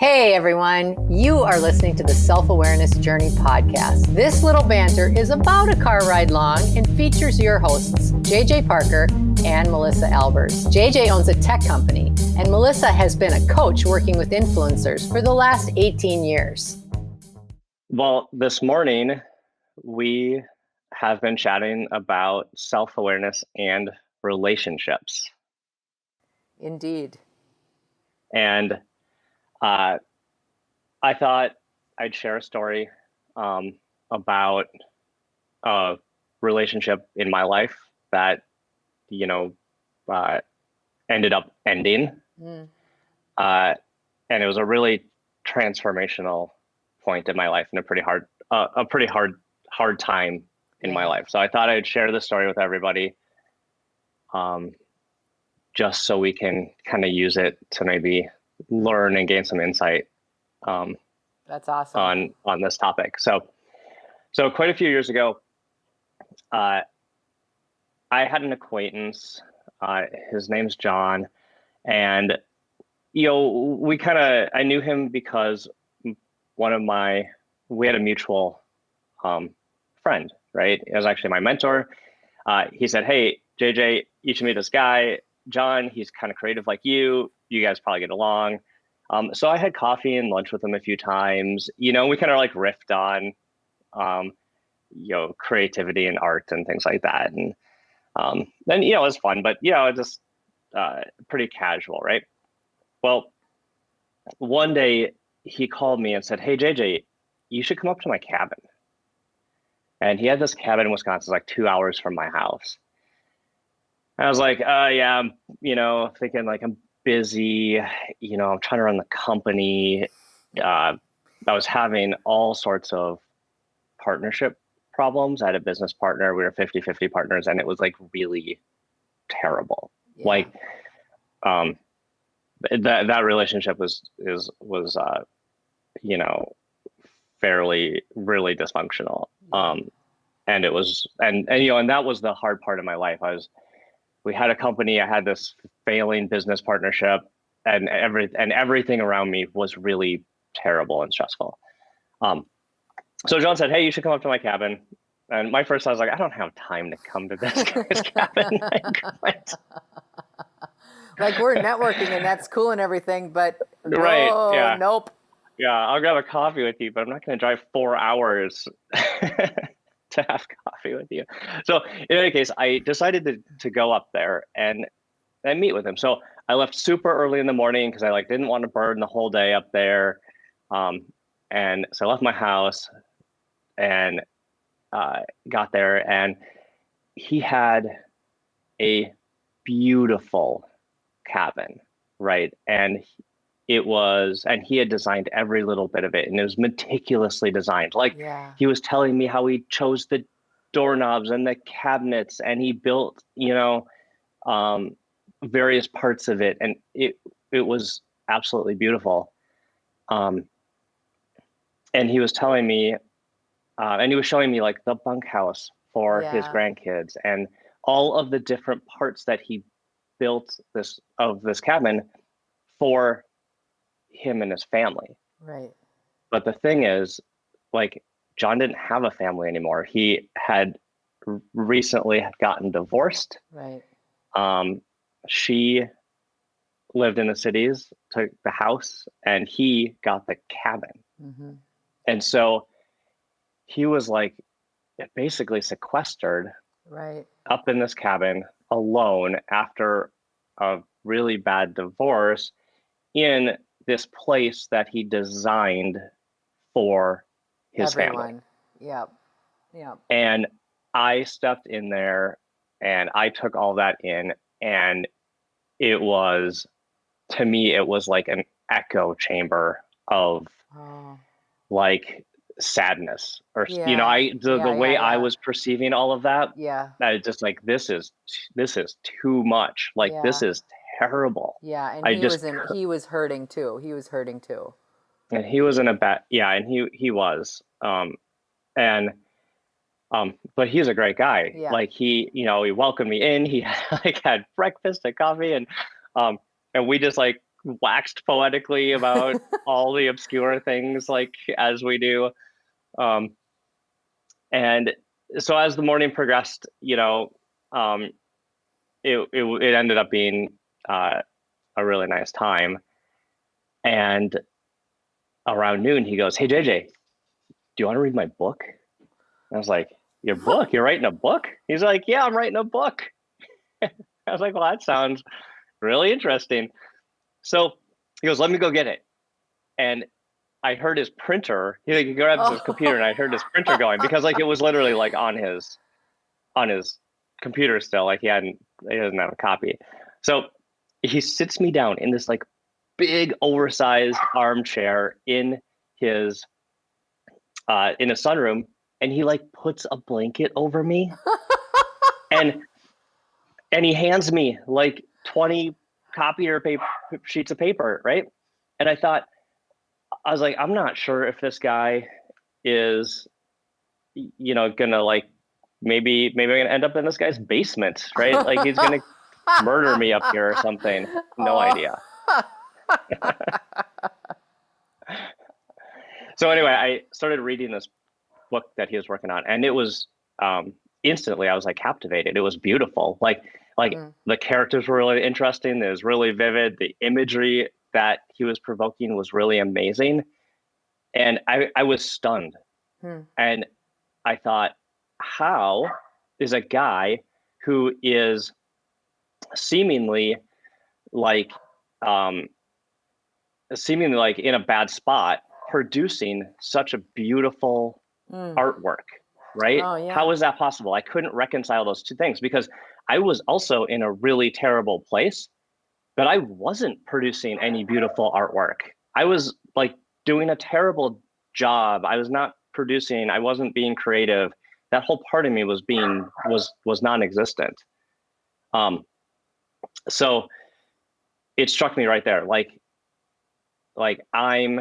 Hey everyone, you are listening to the Self-Awareness Journey podcast. This little banter is about a car ride long and features your hosts, JJ Parker and Melissa Albers. JJ owns a tech company and Melissa has been a coach working with influencers for the last 18 years. Well, this morning we have been chatting about self-awareness and relationships. Indeed. And I thought I'd share a story about a relationship in my life that, ended up ending. And it was a really transformational point in my life and a pretty hard time in my life. So I thought I'd share this story with everybody, just so we can kind of use it to maybe learn and gain some insight. That's awesome. On this topic. So quite a few years ago, I had an acquaintance. His name's John, and I knew him because we had a mutual friend, right? It was actually my mentor. He said, "Hey, JJ, you should meet this guy, John. He's kind of creative like you. You guys probably get along." So I had coffee and lunch with him a few times. We kind of like riffed on, creativity and art and things like that. And then, it was fun, but, just pretty casual, right? Well, one day he called me and said, "Hey, JJ, you should come up to my cabin." And he had this cabin in Wisconsin, like 2 hours from my house. And I was like, yeah, I'm, thinking like I'm busy, I'm trying to run the company. I was having all sorts of partnership problems. I had a business partner. We were 50-50 partners, and it was like really terrible. Yeah. Like, that relationship was fairly, really dysfunctional. And it was, and that was the hard part of my life. We had a company, I had this failing business partnership, and everything around me was really terrible and stressful. So John said, "Hey, you should come up to my cabin." And my first thought was like, I don't have time to come to this guy's cabin. Like, we're networking and that's cool and everything, but right, yeah. Nope. Yeah, I'll grab a coffee with you, but I'm not going to drive 4 hours to have coffee with you. So in any case, I decided to go up there and meet with him. So I left super early in the morning because I didn't want to burn the whole day up there. And so I left my house and got there, and he had a beautiful cabin, right? And he had designed every little bit of it, and it was meticulously designed. He was telling me how he chose the doorknobs and the cabinets, and he built, various parts of it, and it was absolutely beautiful. And he was telling me, and he was showing me like the bunkhouse for his grandkids and all of the different parts that he built this cabin for him and his family. Right. But the thing is, John didn't have a family anymore. He had recently gotten divorced. Right. She lived in the cities, took the house, and he got the cabin. Mm-hmm. And so he was basically sequestered, right, up in this cabin alone after a really bad divorce in this place that he designed for his family. Yep. And I stepped in there and I took all that in, and to me, it was like an echo chamber of sadness or, the way I was perceiving all of that. Yeah. I just this is too much. This is terrible. Yeah. And he was hurting too. And he was in a bad, and he was, but he's a great guy. Yeah. He welcomed me in, he had breakfast and coffee, and we just waxed poetically about all the obscure things, like as we do. Um, and so as the morning progressed, um, it ended up being a really nice time. And around noon, he goes, "Hey JJ, do you want to read my book?" And I was like, "Your book? You're writing a book?" He's like, "Yeah, I'm writing a book." I was like, "Well, that sounds really interesting." So he goes, "Let me go get it." And I heard his printer. He grabs his computer, and I heard his printer going, because like it was literally like on his computer still. Like he doesn't have a copy. So he sits me down in this like big oversized armchair his in a sunroom, and he like puts a blanket over me, and he hands me like 20 copier paper sheets of paper, right? And I was like, I'm not sure if this guy is, gonna like, maybe I'm gonna end up in this guy's basement, right? Like he's gonna murder me up here or something. No idea. So anyway, I started reading this book that he was working on, and it was instantly I was like captivated. It was beautiful. Like the characters were really interesting. It was really vivid. The imagery that he was provoking was really amazing. And I was stunned. And I thought, how is a guy who is seemingly like in a bad spot producing such a beautiful artwork, right? Oh, yeah. How is that possible? I couldn't reconcile those two things, because I was also in a really terrible place, but I wasn't producing any beautiful artwork. I was like doing a terrible job. I was not producing, I wasn't being creative. That whole part of me was non-existent. So it struck me right there. Like I'm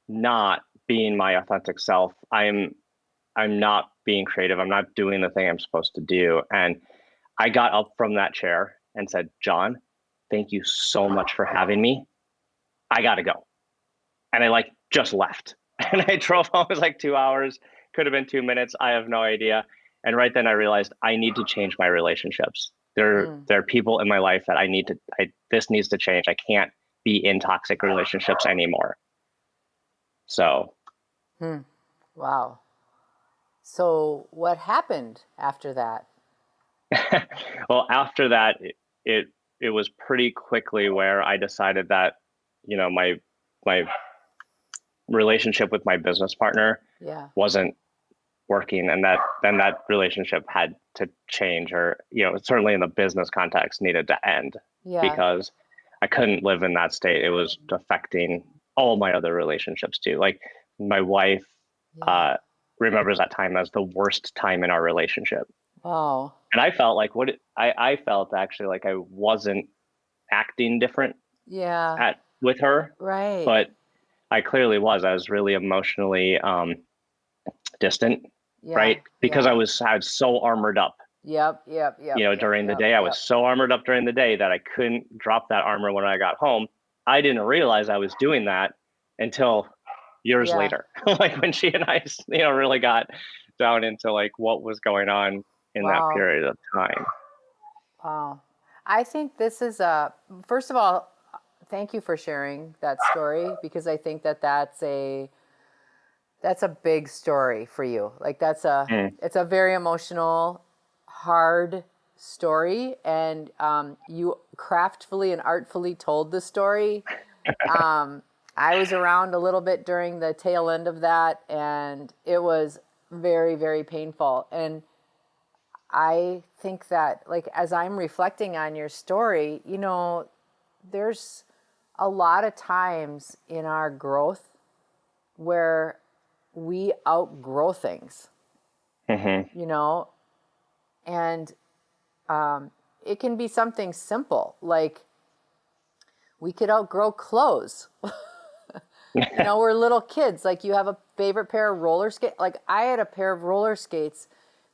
not being my authentic self. I'm not being creative. I'm not doing the thing I'm supposed to do. And I got up from that chair and said, "John, thank you so much for having me. I got to go." And I like just left. And I drove home. It was like 2 hours. Could have been 2 minutes. I have no idea. And right then I realized I need to change my relationships. There are people in my life that this needs to change. I can't be in toxic relationships anymore. So. Wow. So what happened after that? Well, after that, it was pretty quickly where I decided that, my relationship with my business partner wasn't working, and that relationship had to change, or certainly in the business context needed to end, because I couldn't live in that state. It was affecting all my other relationships too. Like my wife remembers that time as the worst time in our relationship. Wow. And I felt like I felt actually like I wasn't acting different with her. Right. But I clearly was. I was really emotionally distant, right? Because I was so armored up. Yep. During the day, I was so armored up during the day that I couldn't drop that armor when I got home. I didn't realize I was doing that until years later, like when she and I, really got down into like what was going on in that period of time. Wow. I think this is first of all, thank you for sharing that story, because I think that's a big story for you. Like it's a very emotional, hard story, and you craftfully and artfully told the story. I was around a little bit during the tail end of that, and it was very, very painful. And I think that, like, as I'm reflecting on your story, there's a lot of times in our growth where we outgrow things, and it can be something simple, like we could outgrow clothes. We're little kids. Like, you have a favorite pair of roller skates. Like, I had a pair of roller skates.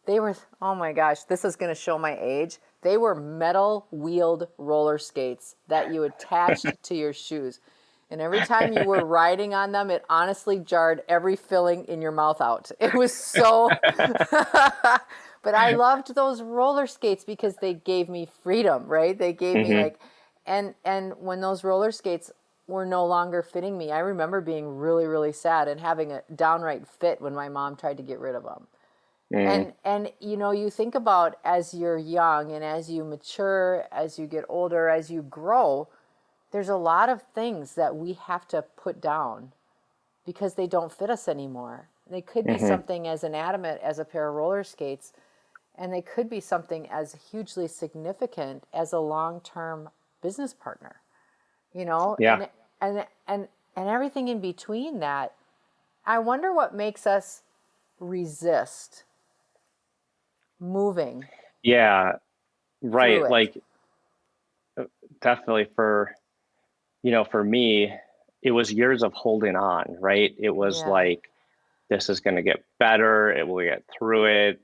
They were, oh my gosh, this is going to show my age. They were metal wheeled roller skates that you attached to your shoes. And every time you were riding on them, it honestly jarred every filling in your mouth out. It was so, but I loved those roller skates because they gave me freedom, right? They gave me like, and when those roller skates were no longer fitting me, I remember being really, really sad and having a downright fit when my mom tried to get rid of them. And you know, you think about as you're young and as you mature, as you get older, as you grow, there's a lot of things that we have to put down because they don't fit us anymore. They could be something as inanimate as a pair of roller skates, and they could be something as hugely significant as a long-term business partner, you know? Yeah. And everything in between that. I wonder what makes us resist moving. Yeah, right. Through it. Like definitely for, for me, it was years of holding on, right? It was like, this is going to get better. It will get through it,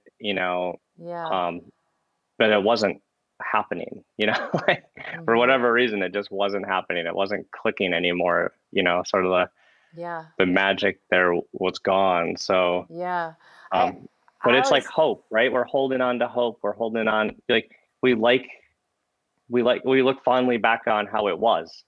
but it wasn't happening, like for whatever reason, it just wasn't happening. It wasn't clicking anymore, sort of the magic there was gone. So, but it's like hope, right? We're holding on to hope. We're holding on, like we look fondly back on how it was.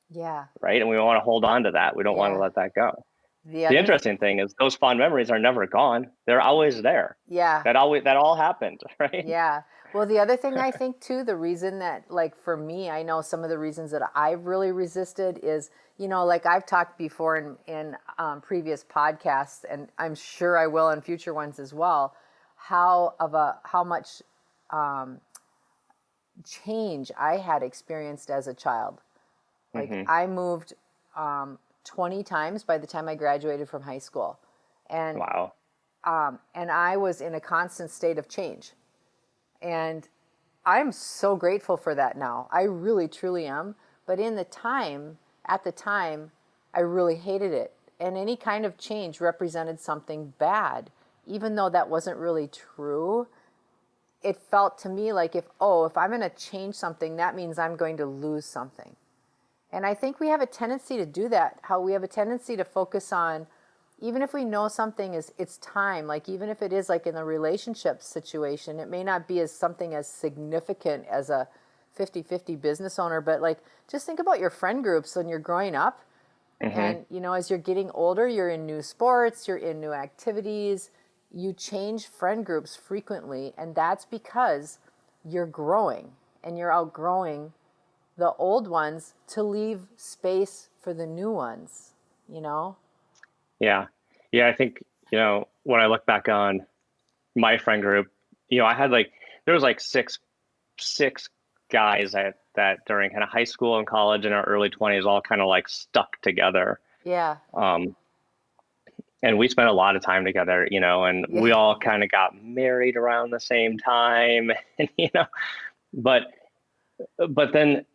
Yeah. Right. And we want to hold on to that. We don't want to let that go. The interesting thing is those fond memories are never gone. They're always there. Yeah. That all happened, right? Yeah. Well, the other thing I think too, the reason that, like for me, I know some of the reasons that I've really resisted is, like I've talked before in previous podcasts, and I'm sure I will in future ones as well, how much change I had experienced as a child. Like I moved 20 times by the time I graduated from high school. And wow. And I was in a constant state of change. And I'm so grateful for that now. I really, truly am. But at the time, I really hated it. And any kind of change represented something bad. Even though that wasn't really true, it felt to me like if I'm going to change something, that means I'm going to lose something. And I think we have a tendency to do that, how we have a tendency to focus on, even if we know something is, it's time, like even if it is like in the relationship situation, it may not be as something as significant as a 50-50 business owner, but like just think about your friend groups when you're growing up. And, as you're getting older, you're in new sports, you're in new activities, you change friend groups frequently. And that's because you're growing and you're outgrowing the old ones to leave space for the new ones, Yeah. I think, when I look back on my friend group, I had there was six guys that during kind of high school and college and our early 20s all kind of stuck together. Yeah. And we spent a lot of time together, and we all kind of got married around the same time, and, but then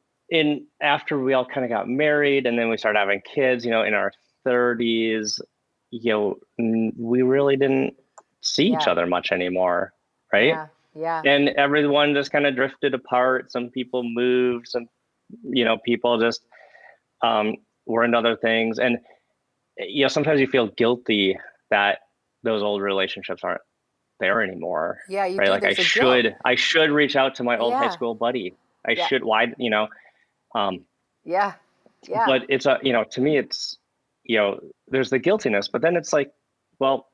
after we all kind of got married and then we started having kids, in our 30s, we really didn't see each other much anymore. Right. Yeah. And everyone just kind of drifted apart. Some people moved, some, people just were into other things. And, sometimes you feel guilty that those old relationships aren't there anymore. Yeah. You right. do. Like I should reach out to my old high school buddy. I should, why, Yeah. But it's to me, it's, there's the guiltiness, but then it's like, well,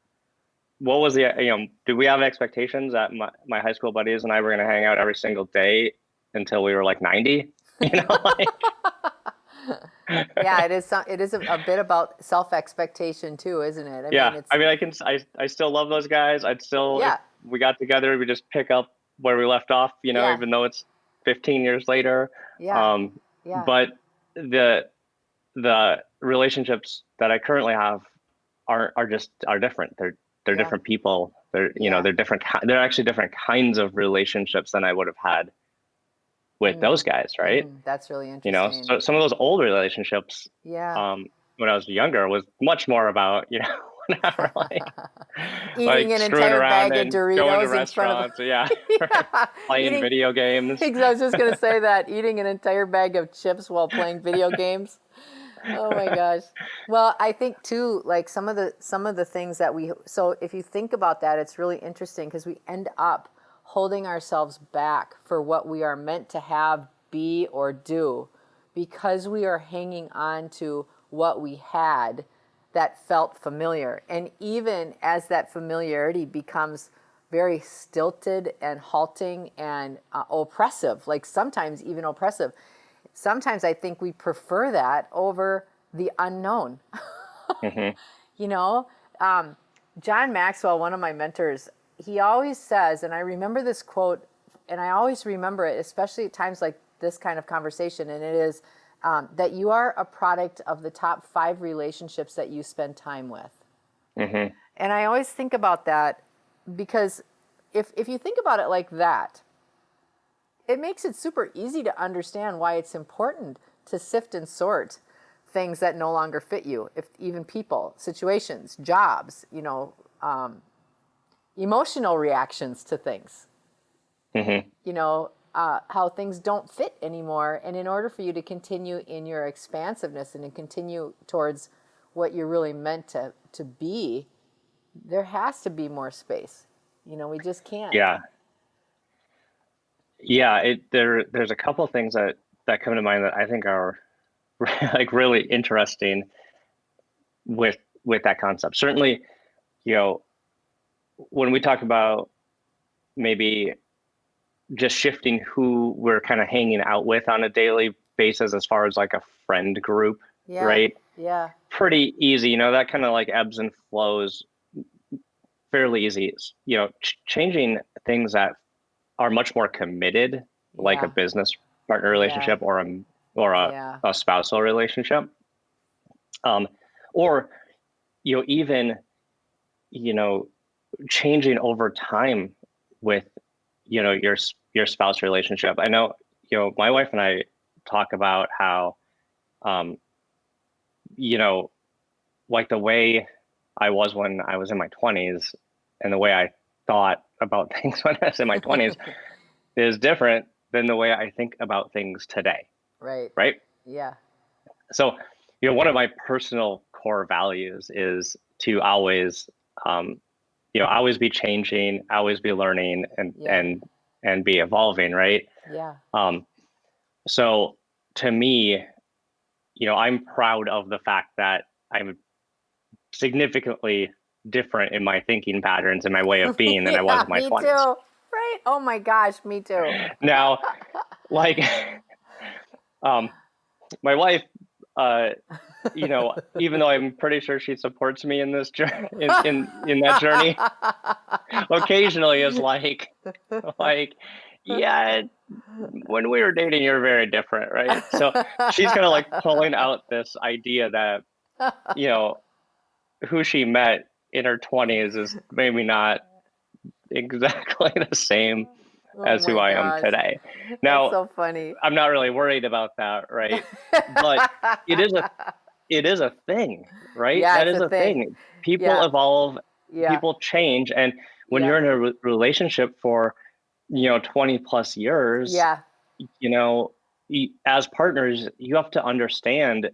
what was the, do we have expectations that my high school buddies and I were going to hang out every single day until we were 90? Yeah, it is a bit about self-expectation too, isn't it? I still love those guys. I'd still, if we got together, we just pick up where we left off, even though it's 15 years later. But the relationships that I currently have are different. They're different people. They're they're different. They're actually different kinds of relationships than I would have had with those guys, right? That's really interesting. So some of those old relationships, when I was younger, was much more about whatever, Eating an screwing entire around bag of and going to Doritos in front of restaurants. Yeah. yeah. Playing video games. I was just going to say that, eating an entire bag of chips while playing video games. Oh my gosh. Well, I think too, like some of the things that so if you think about that, it's really interesting because we end up holding ourselves back for what we are meant to have, be, or do because we are hanging on to what we had that felt familiar. And even as that familiarity becomes very stilted and halting and oppressive, like sometimes even oppressive, sometimes I think we prefer that over the unknown. Mm-hmm. You know, John Maxwell, one of my mentors, he always says, and I remember this quote, and I always remember it, especially at times like this kind of conversation, and it is that you are a product of the top 5 relationships that you spend time with. Mm-hmm. And I always think about that because if you think about it like that, it makes it super easy to understand why it's important to sift and sort things that no longer fit you, if even people, situations, jobs, emotional reactions to things. Mm-hmm. How things don't fit anymore. And in order for you to continue in your expansiveness and to continue towards what you're really meant to be, there has to be more space. We just can't. Yeah. Yeah, there's a couple of things that come to mind that I think are like really interesting with that concept. Certainly, when we talk about maybe just shifting who we're kind of hanging out with on a daily basis as far as like a friend group, Yeah. right? Yeah. Pretty easy, that kind of like ebbs and flows fairly easy. Changing things that are much more committed, like a business partner relationship or a spousal relationship, or even changing over time with your spouse relationship. I know my wife and I talk about how like the way I was when I was in my 20s and the way I thought about things when I was in my 20s is different than the way I think about things today. Right. Right. Yeah. So, one of my personal core values is to always, always be changing, always be learning and be evolving. Right. Yeah. So to me, I'm proud of the fact that I'm significantly different in my thinking patterns and my way of being than I was in my 20s. Me too. Right. Oh my gosh, me too. Now, like, my wife, even though I'm pretty sure she supports me in this journey, in that journey, occasionally is like, yeah, when we were dating, you're very different, right? So she's kind of like pulling out this idea that, who she met in her 20s is maybe not exactly the same as who I am today. Now, that's so funny. I'm not really worried about that, right? But it is a thing, right? Yeah, that it's is a thing. People evolve, people change, and when you're in a relationship for 20 plus years, as partners, you have to understand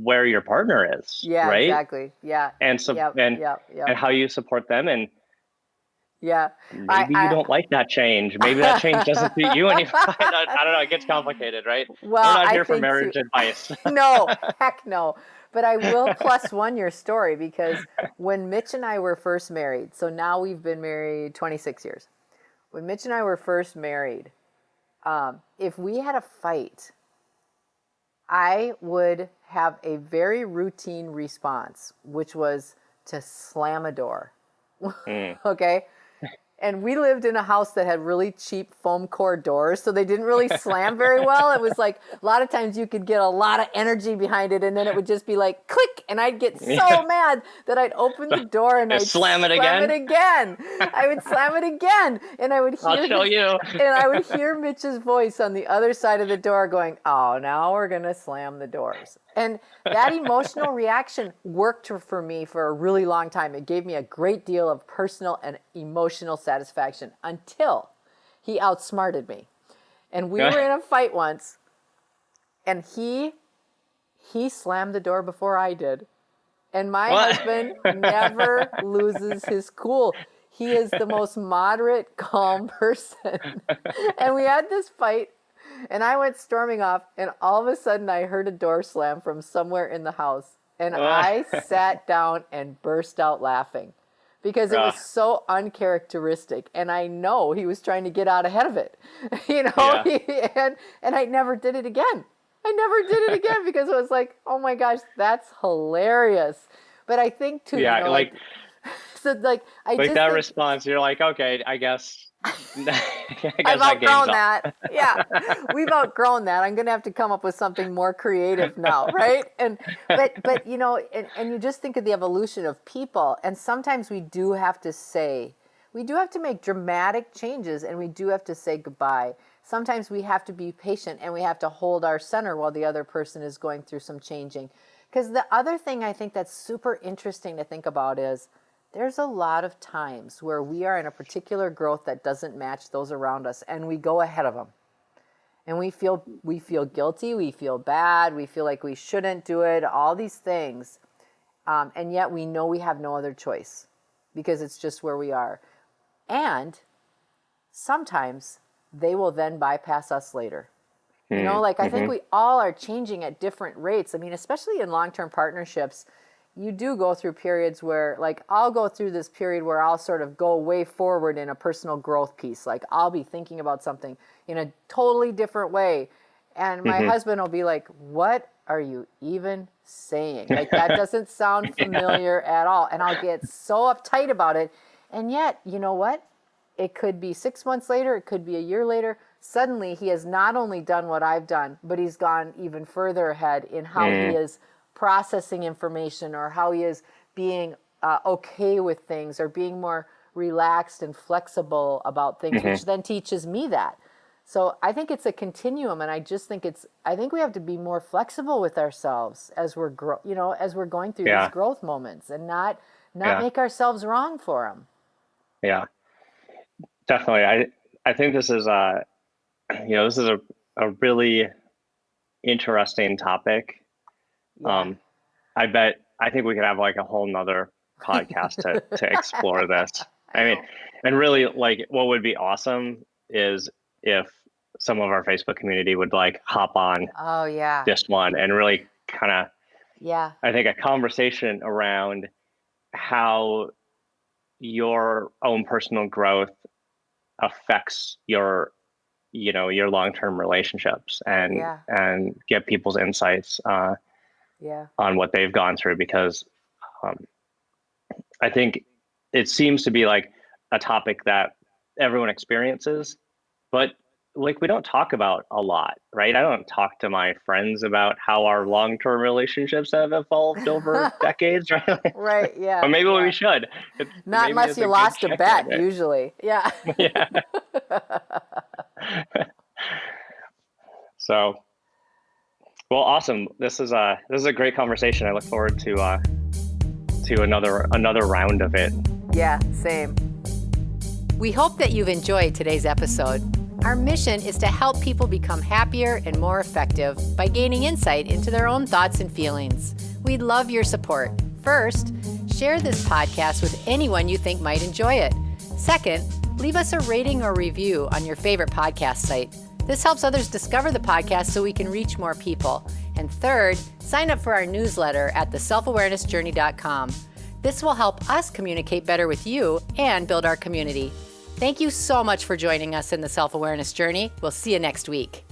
where your partner is, right? Exactly. Yeah. And and how you support them, and maybe you don't like that change. Maybe that change doesn't suit you anymore. I don't know. It gets complicated, right? Well, we're not here for marriage advice. No, heck no. But I will +1 your story, because when Mitch and I were first married, so now we've been married 26 years. When Mitch and I were first married, if we had a fight, I would have a very routine response, which was to slam a door. Okay? And we lived in a house that had really cheap foam core doors, so they didn't really slam very well. It was like a lot of times you could get a lot of energy behind it, and then it would just be like click, and I'd get so mad that I'd open the door and I'd slam it again. I would slam it again, and I would hear I'll show you. and I would hear Mitch's voice on the other side of the door going, "Oh, now we're gonna slam the doors." And that emotional reaction worked for me for a really long time. It gave me a great deal of personal and emotional satisfaction until he outsmarted me. And we were in a fight once, and he slammed the door before I did. And my husband never loses his cool. He is the most moderate, calm person. And we had this fight. And I went storming off, and all of a sudden I heard a door slam from somewhere in the house. And I sat down and burst out laughing because it was so uncharacteristic. And I know he was trying to get out ahead of it, and I never did it again. Because it was like, oh my gosh, that's hilarious. But I think too, that response, you're like, okay, I guess I've outgrown that. Yeah, we've outgrown that. I'm going to have to come up with something more creative now, right? But and you just think of the evolution of people, and sometimes we do have to make dramatic changes, and we do have to say goodbye. Sometimes we have to be patient, and we have to hold our center while the other person is going through some changing. Because the other thing I think that's super interesting to think about is there's a lot of times where we are in a particular growth that doesn't match those around us, and we go ahead of them. And we feel guilty, we feel bad, we feel like we shouldn't do it, all these things. And yet we know we have no other choice because it's just where we are. And sometimes they will then bypass us later. I think we all are changing at different rates. I mean, especially in long-term partnerships, you do go through periods where, like, I'll go through this period where I'll sort of go way forward in a personal growth piece. Like, I'll be thinking about something in a totally different way. And my husband will be like, what are you even saying? Like, that doesn't sound familiar at all. And I'll get so uptight about it. And yet, you know what? It could be 6 months later. It could be a year later. Suddenly, he has not only done what I've done, but he's gone even further ahead in how he is processing information, or how he is being okay with things, or being more relaxed and flexible about things, which then teaches me that. So I think it's a continuum, and I just think I think we have to be more flexible with ourselves as we're as we're going through these growth moments, and not make ourselves wrong for them. Yeah, definitely. I think this is a really interesting topic. Yeah. I think we could have like a whole nother podcast to explore this. I mean, and really, like, what would be awesome is if some of our Facebook community would like hop on this one and really kind of, I think, a conversation around how your own personal growth affects your long-term relationships, and get people's insights on what they've gone through, because I think it seems to be like a topic that everyone experiences, but like we don't talk about a lot, right? I don't talk to my friends about how our long-term relationships have evolved over decades, right? Right, yeah. Or maybe we should. Not unless you lost a bet, usually. Yeah. Yeah. So, well, awesome. This is a great conversation. I look forward to another round of it. Yeah, same. We hope that you've enjoyed today's episode. Our mission is to help people become happier and more effective by gaining insight into their own thoughts and feelings. We'd love your support. First, share this podcast with anyone you think might enjoy it. Second, leave us a rating or review on your favorite podcast site. This helps others discover the podcast so we can reach more people. And third, sign up for our newsletter at theselfawarenessjourney.com. This will help us communicate better with you and build our community. Thank you so much for joining us in the Self-Awareness Journey. We'll see you next week.